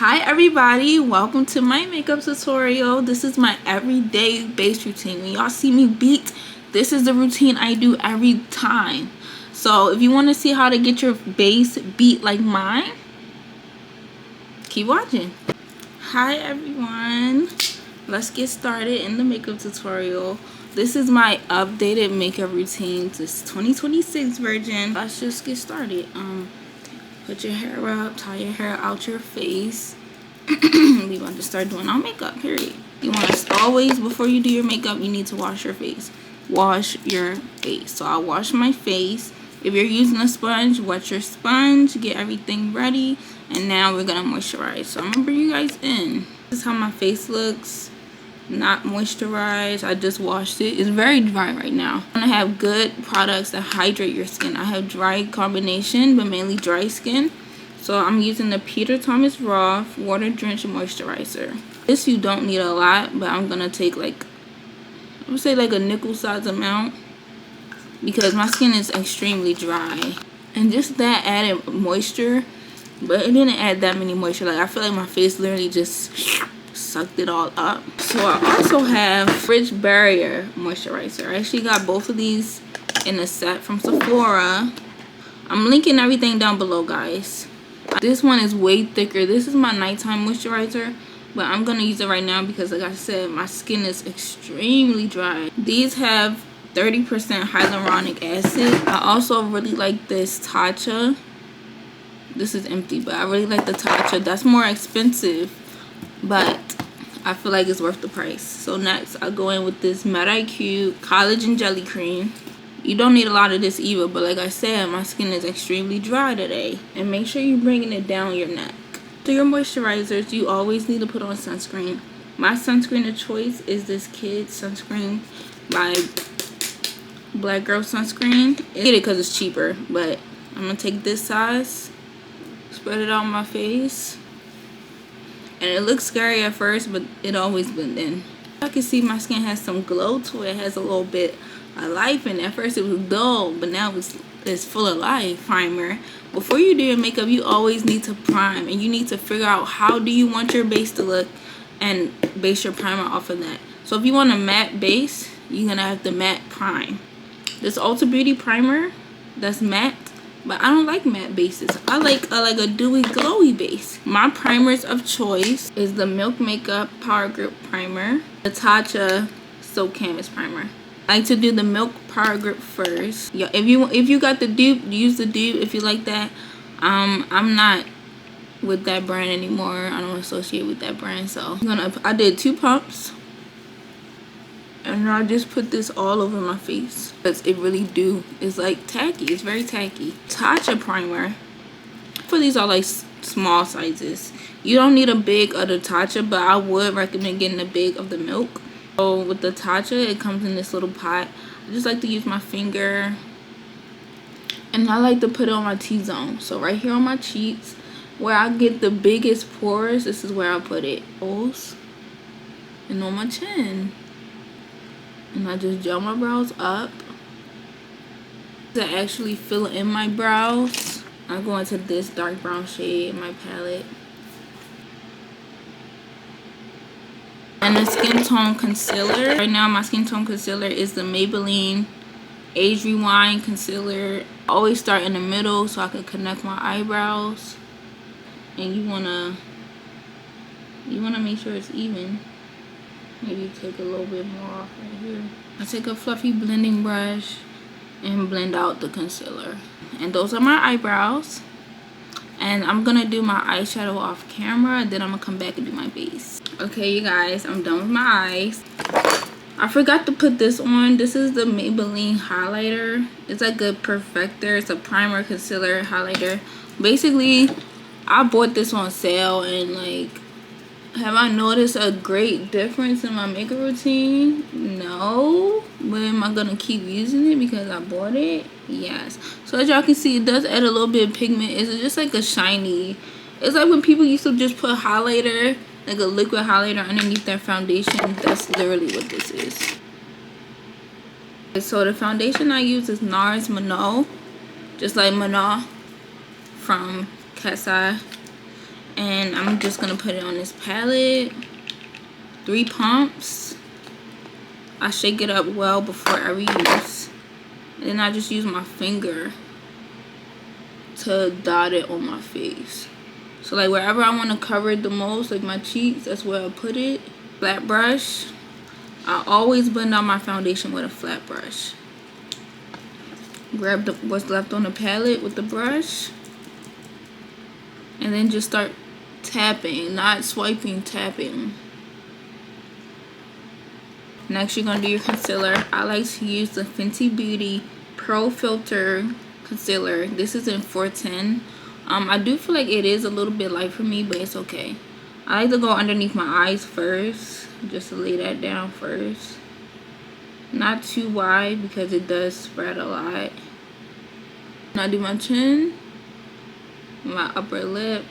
Hi everybody, welcome to my makeup tutorial. This is my everyday base routine. When y'all see me beat, this is the routine I do every time. So if you want to see how to get your base beat like mine, keep watching. Hi everyone, let's get started in the makeup tutorial. This is my updated makeup routine, this 2026 version. Let's just get started. Put your hair up, tie your hair out your face. We want to start doing our makeup, period. You want to always, before you do your makeup, you need to wash your face. Wash your face. So I'll wash my face. If you're using a sponge, wet your sponge, get everything ready. And now we're going to moisturize. So I'm going to bring you guys in. This is how my face looks. Not moisturized. I just washed it. It's very dry right now. You want to have good products that hydrate your skin. I have dry combination, but mainly dry skin. So I'm using the Peter Thomas Roth Water Drench Moisturizer. This you don't need a lot, but I'm going to take like, I would say like a nickel size amount, because my skin is extremely dry. And just that added moisture, but it didn't add that many moisture. Like I feel like my face literally just sucked it all up. So I also have Fridge Barrier Moisturizer. I actually got both of these in a set from Sephora. I'm linking everything down below, guys. This one is way thicker. This is my nighttime moisturizer, but I'm gonna use it right now because, like I said, my skin is extremely dry. These have 30% hyaluronic acid. I also really like this Tatcha. This is empty, but I really like the Tatcha. That's more expensive, but I feel like it's worth the price. So next, I'll go in with this Medicube Collagen Jelly Cream. You don't need a lot of this either, but like I said, my skin is extremely dry today. And make sure you're bringing it down your neck. So your moisturizers, you always need to put on sunscreen. My sunscreen of choice is this Kid Sunscreen by Black Girl Sunscreen. I get it because it's cheaper, but I'm going to take this size, spread it on my face. And it looks scary at first, but it always blends in. I can see my skin has some glow to it. It has a little bit of life in it. At first it was dull, but now it's full of life. Primer. Before you do your makeup, you always need to prime. And you need to figure out how do you want your base to look and base your primer off of that. So if you want a matte base, you're going to have to matte prime. This Ulta Beauty primer, that's matte. But I don't like matte bases. I like a dewy, glowy base. My primers of choice is the Milk Makeup Power Grip Primer, the Tatcha Soap Canvas Primer. I like to do the Milk Power Grip first. Yeah, if you got the dupe, use the dupe if you like that. I'm not with that brand anymore. I don't associate with that brand. So I did 2 pumps. And I just put this all over my face. Because it really it's like tacky. It's very tacky. Tatcha primer. For these are like small sizes. You don't need a big of the Tatcha, but I would recommend getting a big of the Milk. So with the Tatcha, it comes in this little pot. I just like to use my finger. And I like to put it on my T-zone. So right here on my cheeks, where I get the biggest pores, this is where I put it. And on my chin. And I just gel my brows up to actually fill in my brows. I go into this dark brown shade in my palette. And the skin tone concealer. Right now my skin tone concealer is the Maybelline Age Rewind Concealer. I always start in the middle so I can connect my eyebrows. And you wanna make sure it's even. Maybe take a little bit more off right here. I take a fluffy blending brush and blend out the concealer. And those are my eyebrows. And I'm gonna do my eyeshadow off camera, and then I'm gonna come back and do my base. Okay, you guys, I'm done with my eyes. I forgot to put this on. This is the Maybelline highlighter. It's like a Perfector. It's a primer, concealer, highlighter. Basically, I bought this on sale, and like, have I noticed a great difference in my makeup routine? No. But am I going to keep using it because I bought it? Yes. So as y'all can see, it does add a little bit of pigment. It's just like a shiny. It's like when people used to just put highlighter, like a liquid highlighter underneath their foundation. That's literally what this is. So the foundation I use is NARS Manaus. Just like Manaus from Cat's Eye. And I'm just gonna put it on this palette. 3 pumps. I shake it up well before every use. And then I just use my finger to dot it on my face. So like wherever I want to cover it the most, like my cheeks, that's where I put it. Flat brush. I always blend out my foundation with a flat brush. Grab what's left on the palette with the brush. And then just start tapping, not swiping, tapping. Next, you're going to do your concealer. I like to use the Fenty Beauty Pro Filter Concealer. This is in 410. I do feel like it is a little bit light for me, but it's okay. I like to go underneath my eyes first, just to lay that down first. Not too wide because it does spread a lot. Now I do my chin, my upper lip,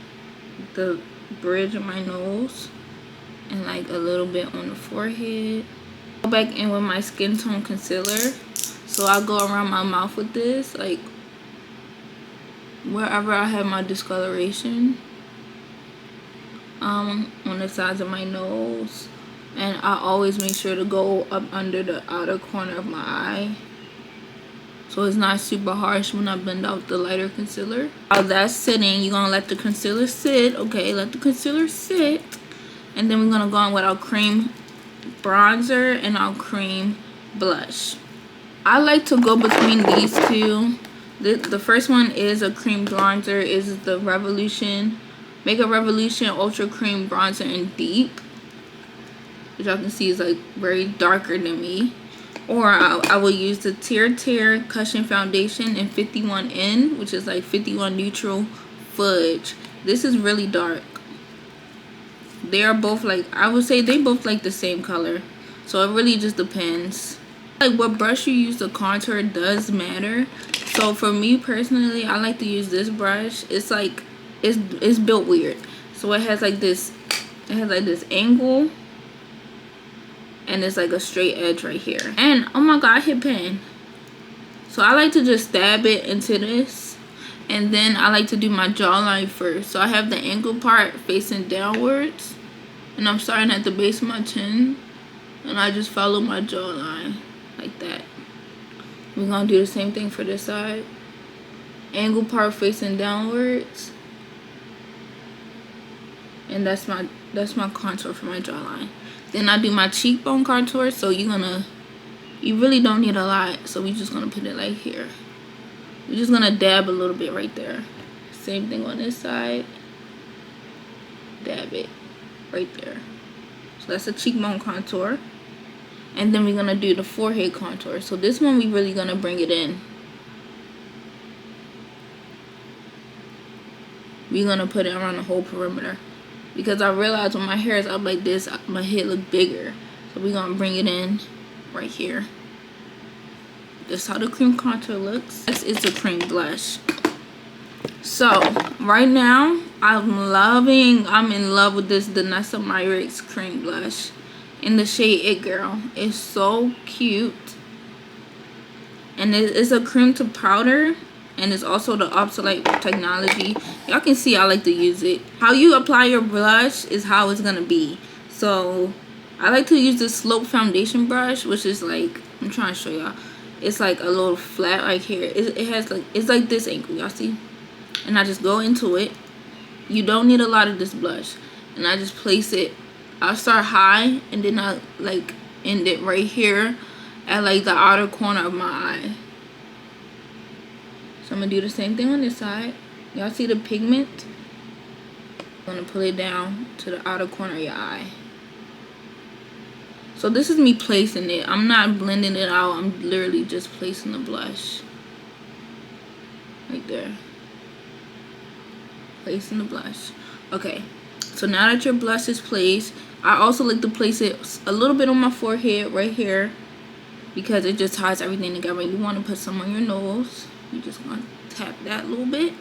the bridge of my nose, and like a little bit on the forehead. Go back in with my skin tone concealer. So I'll go around my mouth with this, like wherever I have my discoloration, on the sides of my nose. And I always make sure to go up under the outer corner of my eye, so it's not super harsh when I blend out the lighter concealer. While that's sitting, you're gonna let the concealer sit. Okay, let the concealer sit. And then we're gonna go on with our cream bronzer and our cream blush. I like to go between these two. The first one is a cream bronzer, is the Revolution Makeup Revolution Ultra Cream Bronzer in Deep, which y'all can see is like very darker than me. Or I will use the Tear Cushion Foundation in 51N, which is like 51 Neutral Fudge. This is really dark. They are both like, I would say they both like the same color, so it really just depends. Like what brush you use to contour does matter. So for me personally, I like to use this brush. It's like it's built weird, so it has like this, angle, and it's like a straight edge right here. And oh my god, I hit pan. So I like to just stab it into this, and then I like to do my jawline first. So I have the angle part facing downwards, and I'm starting at the base of my chin, and I just follow my jawline like that. We're gonna do the same thing for this side. Angle part facing downwards, and that's my contour for my jawline. Then I do my cheekbone contour. So you really don't need a lot, so we're just gonna put it like here. We're just gonna dab a little bit right there. Same thing on this side. Dab it right there. So that's a cheekbone contour. And then we're gonna do the forehead contour. So this one we really gonna bring it in. We're gonna put it around the whole perimeter, because I realized when my hair is up like this, my head look bigger. So we're gonna bring it in right here. This is how the cream contour looks. Next is the cream blush. So right now I'm in love with this Danessa Myricks cream blush in the shade It Girl. It's so cute, and it's a cream to powder, and it's also the Optolite technology. Y'all can see I like to use it. How you apply your blush is how it's gonna be. So I like to use this Slope foundation brush, which is like, I'm trying to show y'all, it's like a little flat right here. It has like, it's like this angle, y'all see? And I just go into it. You don't need a lot of this blush, and I just place it. I'll start high, and then I like end it right here at like the outer corner of my eye. So I'm gonna do the same thing on this side. Y'all see the pigment? I'm gonna pull it down to the outer corner of your eye. So this is me placing it. I'm not blending it out. I'm literally just placing the blush right there. Placing the blush. Okay, so now that your blush is placed, I also like to place it a little bit on my forehead right here, because it just ties everything together. You want to put some on your nose. You just want to tap that a little bit.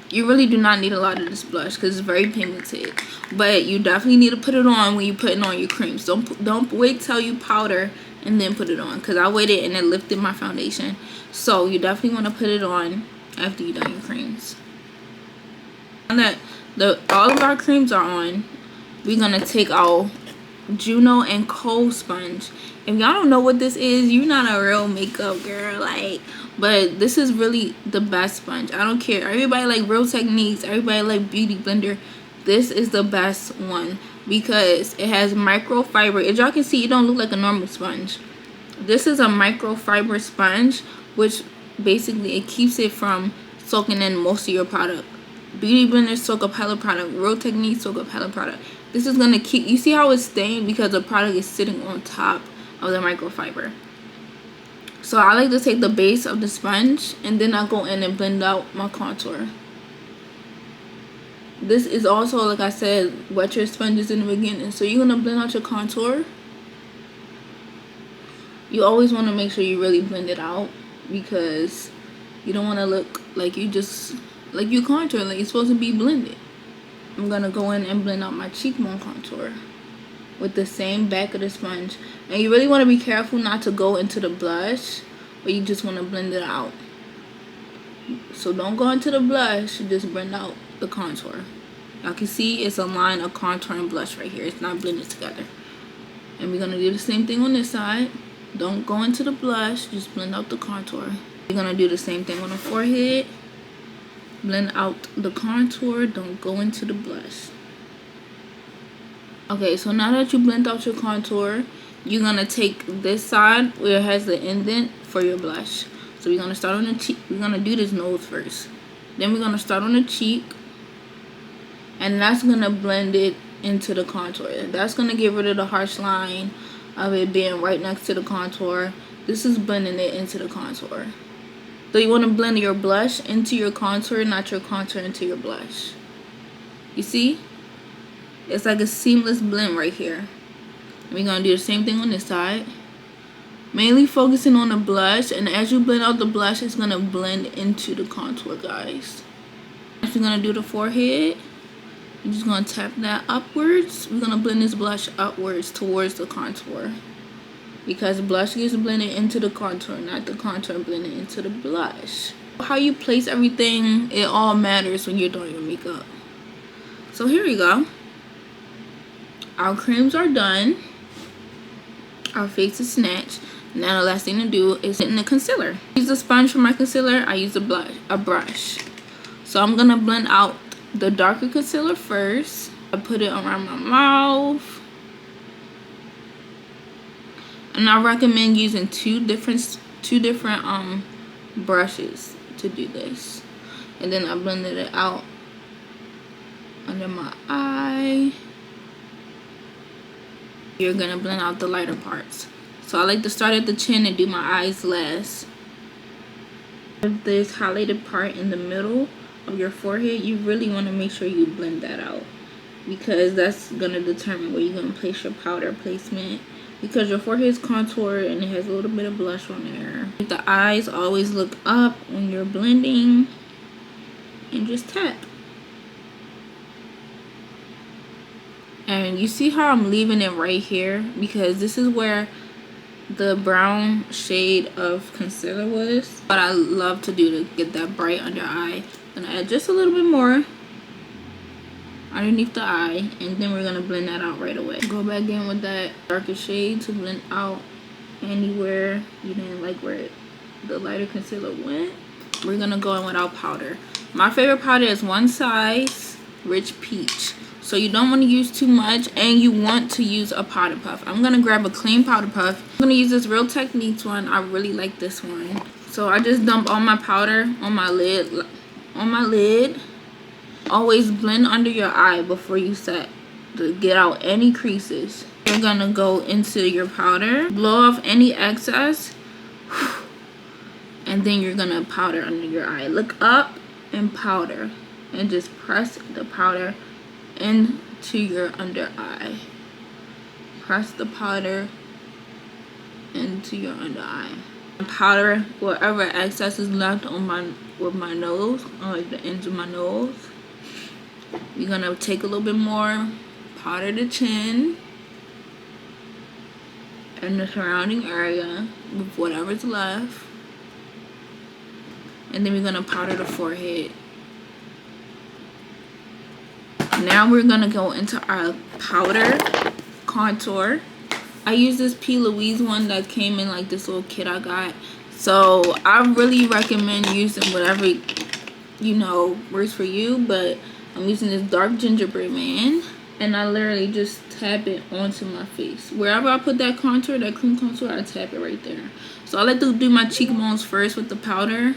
You really do not need a lot of this blush because it's very pigmented, but you definitely need to put it on when you're putting on your creams. Don't wait till you powder and then put it on, because I waited and it lifted my foundation. So you definitely want to put it on after you done your creams. Now that All of our creams are on. We're gonna take our Juno Co sponge. If y'all don't know what this is, you're not a real makeup girl, like. But this is really the best sponge. I don't care. Everybody like Real Techniques. Everybody like Beauty Blender. This is the best one because it has microfiber. As y'all can see, it don't look like a normal sponge. This is a microfiber sponge, which basically it keeps it from soaking in most of your product. Beauty Blender soak up hella product. Real Techniques soak up hella product. This is gonna keep. You see how it's staying because the product is sitting on top of the microfiber. So I like to take the base of the sponge and then I go in and blend out my contour. This is also, like I said, wet your sponges in the beginning. So you're gonna blend out your contour. You always want to make sure you really blend it out because you don't want to look like you just like you contour, like you're supposed to be blended. I'm gonna go in and blend out my cheekbone contour with the same back of the sponge. And you really want to be careful not to go into the blush, but you just want to blend it out. So don't go into the blush, just blend out the contour. Y'all can see it's a line of contour and blush right here. It's not blended together. And we're gonna do the same thing on this side. Don't go into the blush, just blend out the contour. We're gonna do the same thing on the forehead. Blend out the contour, don't go into the blush. Okay, so now that you blend out your contour, you're gonna take this side where it has the indent for your blush. So we're gonna start on the cheek. We're gonna do this nose first. Then we're gonna start on the cheek. And that's gonna blend it into the contour. That's gonna get rid of the harsh line of it being right next to the contour. This is blending it into the contour. So you wanna blend your blush into your contour, not your contour into your blush. You see? It's like a seamless blend right here. We're gonna do the same thing on this side. Mainly focusing on the blush, and as you blend out the blush, it's gonna blend into the contour, guys. Next, we're gonna do the forehead. You're just gonna tap that upwards. We're gonna blend this blush upwards towards the contour, because blush gets blended into the contour, not the contour blended into the blush. How you place everything, it all matters when you're doing your makeup. So here we go. Our creams are done. Our face is snatched. Now the last thing to do is hit in the concealer. I use a sponge for my concealer. I use a brush. So I'm gonna blend out the darker concealer first. I put it around my mouth. And I recommend using two different brushes to do this. And then I blended it out under my eye. You're gonna blend out the lighter parts. So I like to start at the chin and do my eyes last. This highlighted part in the middle of your forehead, you really want to make sure you blend that out, because that's gonna determine where you're gonna place your powder placement, because your forehead is contoured and it has a little bit of blush on there. The eyes always look up when you're blending, and just tap. And you see how I'm leaving it right here, because this is where the brown shade of concealer was. What I love to do to get that bright under eye, I'm gonna add just a little bit more underneath the eye, and then we're gonna blend that out right away. Go back in with that darker shade to blend out anywhere you didn't like where the lighter concealer went. We're gonna go in with our powder. My favorite powder is One Size Rich Peach. So you don't want to use too much, and you want to use a powder puff. I'm going to grab a clean powder puff. I'm going to use this Real Techniques one. I really like this one. So I just dump all my powder on my lid. Always blend under your eye before you set to get out any creases. You're going to go into your powder, blow off any excess, and then you're going to powder under your eye. Look up and powder, and just press the powder into your under eye. Press the powder into your under eye. Powder whatever excess is left on my nose, on like the ends of my nose. You're gonna take a little bit more, powder the chin and the surrounding area with whatever's left, and then we're gonna powder the forehead. Now we're gonna go into our powder contour. I use this Plouise one that came in like this little kit I got. So I really recommend using whatever, you know, works for you. But I'm using this dark gingerbread man. And I literally just tap it onto my face. Wherever I put that contour, that cream contour, I tap it right there. So I like to do my cheekbones first with the powder.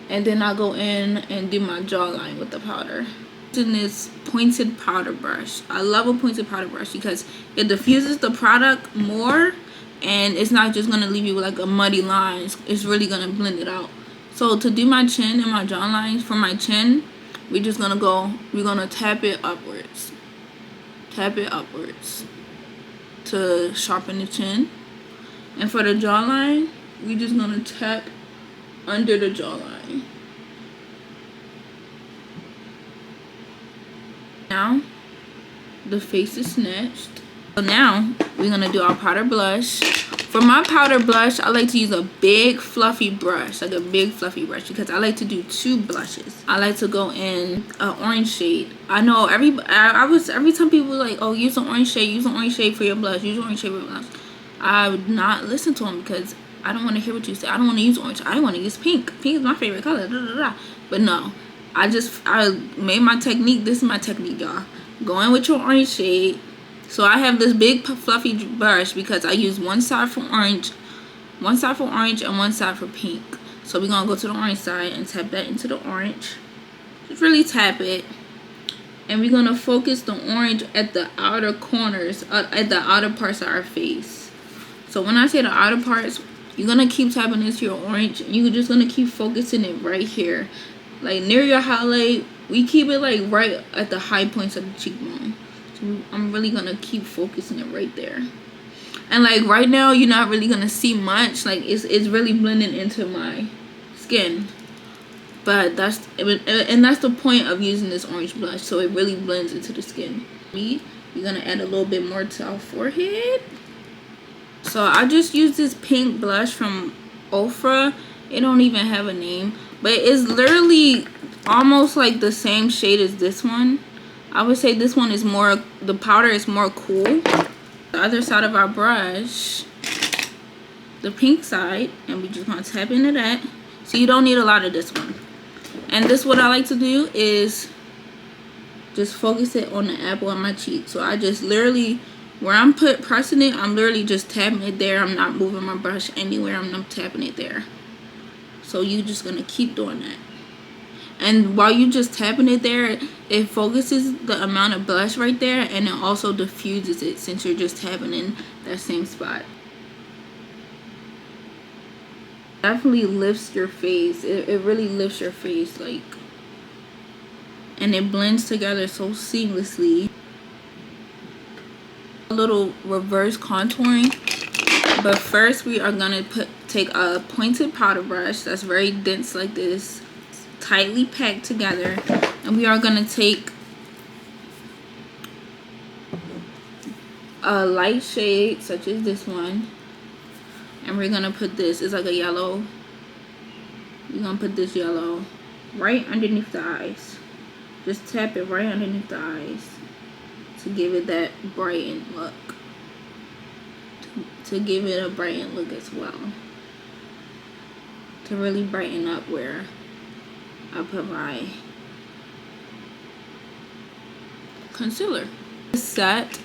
And then I'll go in and do my jawline with the powder. Using this pointed powder brush. I love a pointed powder brush because it diffuses the product more. And it's not just going to leave you with like a muddy line. It's really going to blend it out. So to do my chin and my jawline, for my chin, we're just going to tap it upwards. Tap it upwards to sharpen the chin. And for the jawline, we're just going to tap under the jawline. Now, the face is snatched. So now, we're going to do our powder blush. For my powder blush, I like to use a big fluffy brush, like a big fluffy brush, because I like to do 2 blushes. I like to go in an orange shade. I know every time people are like, oh, use an orange shade for your blush, use an orange shade for your blush. I would not listen to them because I don't want to hear what you say. I don't want to use orange. I want to use pink. Pink is my favorite color. But no, I made my technique. This is my technique, y'all. Go in with your orange shade. So I have this big fluffy brush because I use one side for orange and one side for pink. So we're gonna go to the orange side and tap that into the orange. Just really tap it. And we're gonna focus the orange at the outer corners, at the outer parts of our face. So when I say the outer parts, you're gonna keep tapping into your orange. You're just gonna keep focusing it right here. Like near your highlight, we keep it like right at the high points of the cheekbone. So I'm really gonna keep focusing it right there. And like right now, you're not really gonna see much. Like it's really blending into my skin. But that's the point of using this orange blush, so it really blends into the skin. We're gonna add a little bit more to our forehead. So I just used this pink blush from OFRA. It don't even have a name, but it's literally almost like the same shade as this one. I would say this one is more, the powder is more cool. The other side of our brush, the pink side, and we're just gonna tap into that. So you don't need a lot of this one. And this, what I like to do is just focus it on the apple of my cheek. So I just literally, where I'm pressing it, I'm literally just tapping it there. I'm not moving my brush anywhere. I'm not tapping it there. So you're just gonna keep doing that. And while you just tapping it there, it focuses the amount of blush right there, and it also diffuses it since you're just tapping in that same spot. Definitely lifts your face. It really lifts your face, like, and it blends together so seamlessly. A little reverse contouring, but first we are gonna take a pointed powder brush that's very dense like this, tightly packed together, and we are going to take a light shade such as this one, and we're going to put this, it's like a yellow, we're going to put this yellow right underneath the eyes. Just tap it right underneath the eyes to give it that brightened look, to give it a brightened look as well, to really brighten up where I put my concealer. Set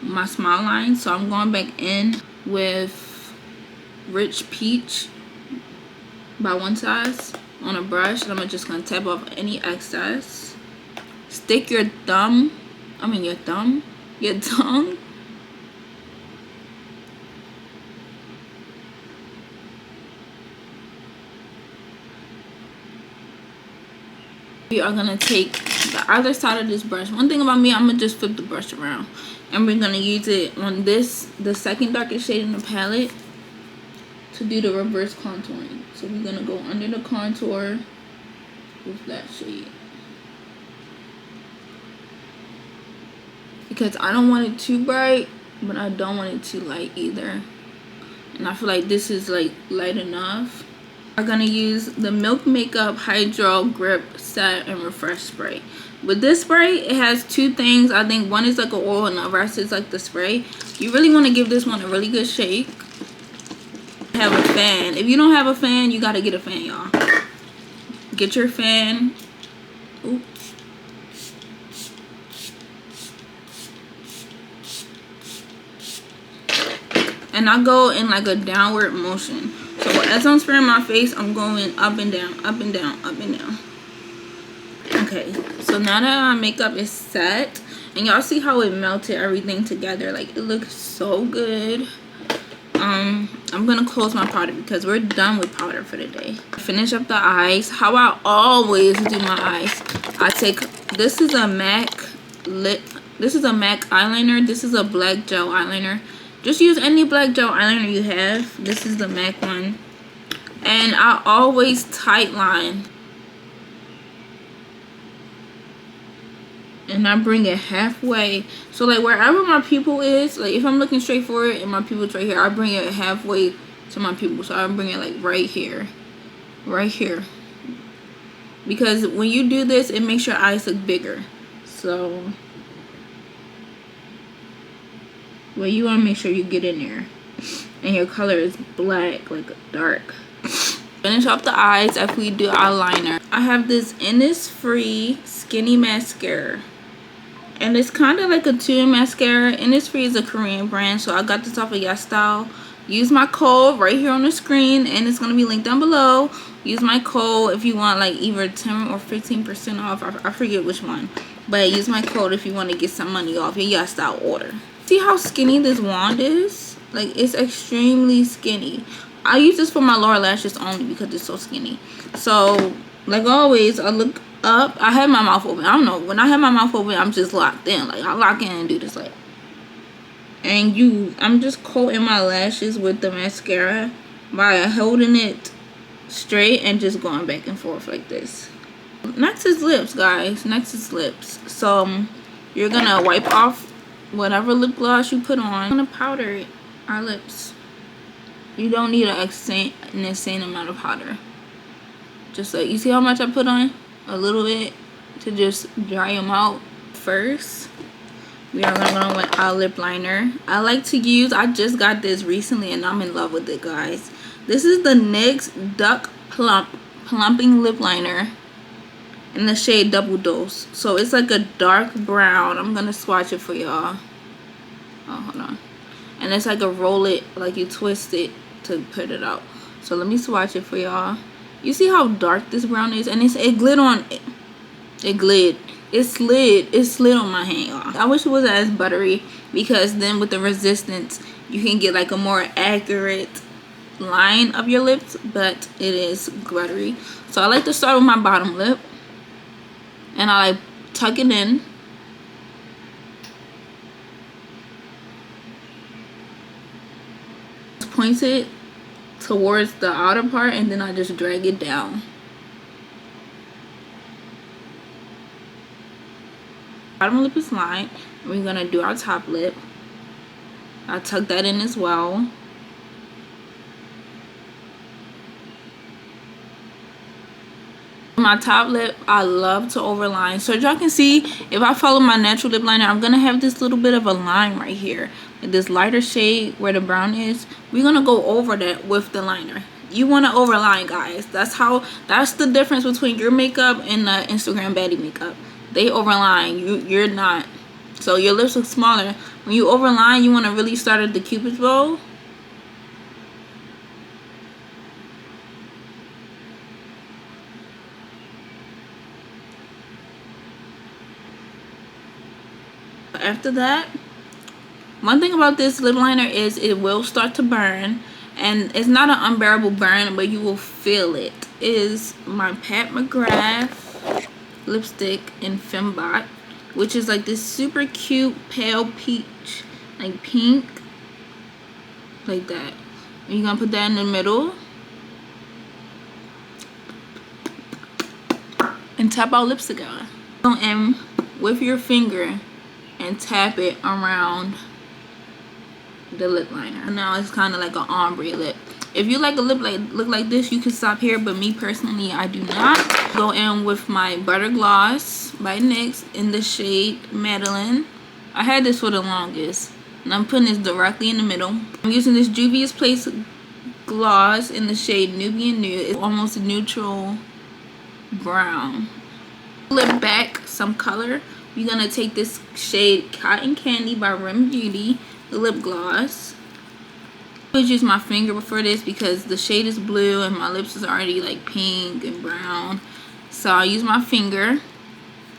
my smile line, so I'm going back in with Rich Peach by one size on a brush, and I'm just gonna tap off any excess. Stick your tongue. We are gonna take the other side of this brush. One thing about me, I'm gonna just flip the brush around, and we're gonna use it on this, the second darkest shade in the palette, to do the reverse contouring. So we're gonna go under the contour with that shade, because I don't want it too bright, but I don't want it too light either. And I feel like this is like light enough. I'm gonna use the Milk Makeup Hydro Grip Set and Refresh Spray. With this spray, it has two things. I think one is like an oil and the rest is like the spray. You really want to give this one a really good shake. Have a fan. If you don't have a fan, you gotta get a fan, y'all. Get your fan. Oops. And I go in like a downward motion. So as I'm spraying my face, I'm going up and down, up and down, up and down. Okay, so now that my makeup is set, and y'all see how it melted everything together, like it looks so good. I'm gonna close my powder because we're done with powder for the day. Finish up the eyes. How I always do my eyes, I take, this is a MAC eyeliner. This is a black gel eyeliner. Just use any black gel eyeliner you have. This is the MAC one. And I always tight line. And I bring it halfway. So like wherever my pupil is, like if I'm looking straight forward and my pupil's right here, I bring it halfway to my pupil. So I bring it like right here. Right here. Because when you do this, it makes your eyes look bigger. So well, you want to make sure you get in there. And your color is black, like dark. Finish off the eyes after we do eyeliner. I have this Innisfree Skinny Mascara. And it's kind of like a tube mascara. Innisfree is a Korean brand, so I got this off of YesStyle. Use my code right here on the screen, and it's going to be linked down below. Use my code if you want like either 10 or 15% off. I forget which one. But use my code if you want to get some money off your YesStyle order. See how skinny this wand is? Like, it's extremely skinny. I use this for my lower lashes only because it's so skinny. So, like always, I look up. I have my mouth open. I don't know. When I have my mouth open, I'm just locked in. Like, I lock in and do this, like. And I'm just coating my lashes with the mascara by holding it straight and just going back and forth like this. Next is lips, guys. Next is lips. So, you're going to wipe off whatever lip gloss you put on. I'm going to powder it. Our lips. You don't need an insane amount of powder. Just like, you see how much I put on? A little bit to just dry them out. First, we are going to go with our lip liner. I like to use, I just got this recently and I'm in love with it, guys. This is the NYX Duck Plumping Lip Liner in the shade Double Dose. So it's like a dark brown. I'm going to swatch it for y'all. Oh, hold on. And it's like a roll it, like you twist it to put it out. So let me swatch it for y'all. You see how dark this brown is? And it glid on, it slid on my hand, y'all. I wish it wasn't as buttery, because then with the resistance, you can get like a more accurate line of your lips, but it is buttery. So I like to start with my bottom lip. And I like tuck it in. Point it towards the outer part and then I just drag it down. Bottom lip is lined. We're gonna do our top lip. I tuck that in as well. My top lip, I love to overline. So as y'all can see, if I follow my natural lip liner, I'm gonna have this little bit of a line right here. This lighter shade where the brown is, we're gonna go over that with the liner. You want to overline, guys. That's the difference between your makeup and the Instagram baddie makeup. They overline, you're not. So your lips look smaller. When you overline, you want to really start at the cupid's bow. After that, one thing about this lip liner is it will start to burn, and it's not an unbearable burn, but you will feel it. It is my Pat McGrath lipstick in Fembot, which is like this super cute pale peach, like pink, like that. And you're gonna put that in the middle and tap our lips together. Go in with your finger and tap it around the lip liner. Now it's kind of like an ombre lip. If you like a lip look like this, you can stop here, but me personally, I do not. Go in with my Butter Gloss by NYX in the shade Madeline. I had this for the longest, and I'm putting this directly in the middle. I'm using this Juvia's Place gloss in the shade Nubian Nude. It's almost a neutral brown. Lip back some color. We're gonna take this shade Cotton Candy by Rem Beauty, the lip gloss. I always use my finger for this because the shade is blue and my lips is already like pink and brown, so I use my finger.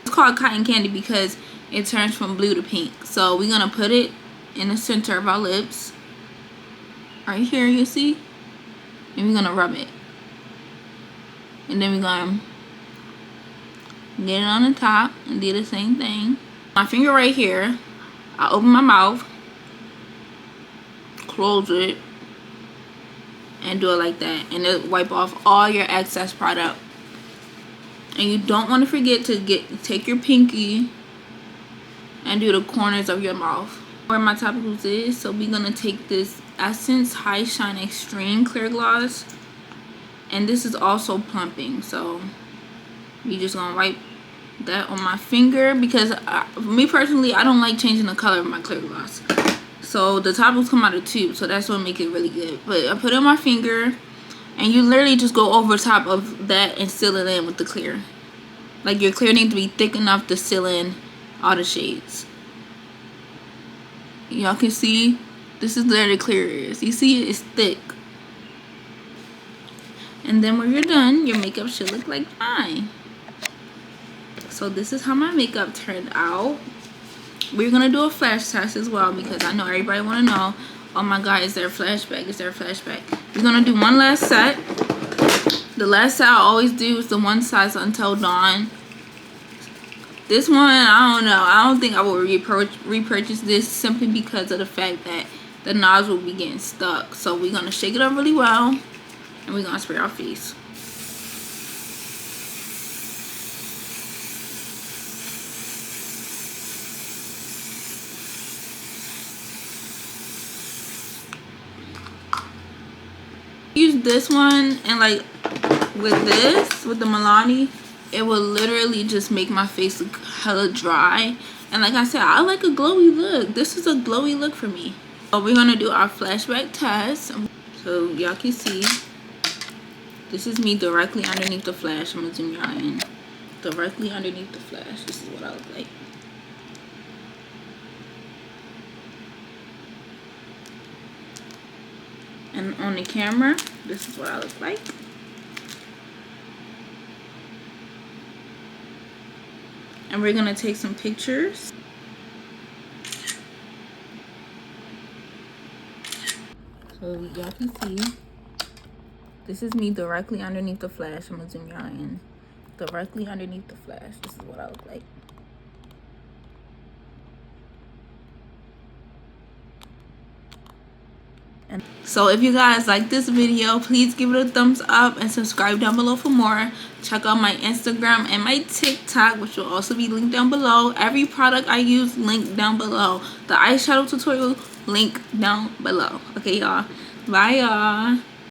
It's called Cotton Candy because it turns from blue to pink. So we're gonna put it in the center of our lips, right here, you see, and we're gonna rub it, and then we're gonna get it on the top and do the same thing. My finger right here, I open my mouth, close it, and do it like that, and it'll wipe off all your excess product. And you don't want to forget to take your pinky and do the corners of your mouth where my topicals is. So we're gonna take this Essence High Shine Extreme Clear Gloss, and this is also plumping, so you just gonna wipe that on my finger because for me personally, I don't like changing the color of my clear gloss. So the topicals come out of tube, so that's what make it really good. But I put it on my finger, and you literally just go over top of that and seal it in with the clear. Like your clear needs to be thick enough to seal in all the shades. Y'all can see this is where the clear is. You see it? It's thick. And then when you're done, your makeup should look like mine. So this is how my makeup turned out. We're gonna do a flash test as well because I know everybody wanna know, oh my god, is there a flashback? Is there a flashback? We're gonna do one last set. The last set I always do is the One Size Until Dawn. This one, I don't know. I don't think I will repurchase this simply because of the fact that the NARS will be getting stuck. So we're gonna shake it up really well, and we're gonna spray our face. Use this one, and like with this, with the Milani, it will literally just make my face look hella dry. And like I said, I like a glowy look. This is a glowy look for me. So we're gonna do our flashback test. So y'all can see, this is me directly underneath the flash. I'm gonna zoom y'all in. Directly underneath the flash. This is what I look like. And on the camera, this is what I look like. And we're gonna take some pictures. So y'all can see, this is me directly underneath the flash. I'm gonna zoom y'all in. Directly underneath the flash, this is what I look like. And so if you guys like this video, please give it a thumbs up and subscribe down below for more. Check out my Instagram and my TikTok, which will also be linked down below. Every product I use linked down below. The eyeshadow tutorial link down below. Okay, y'all. Bye, y'all.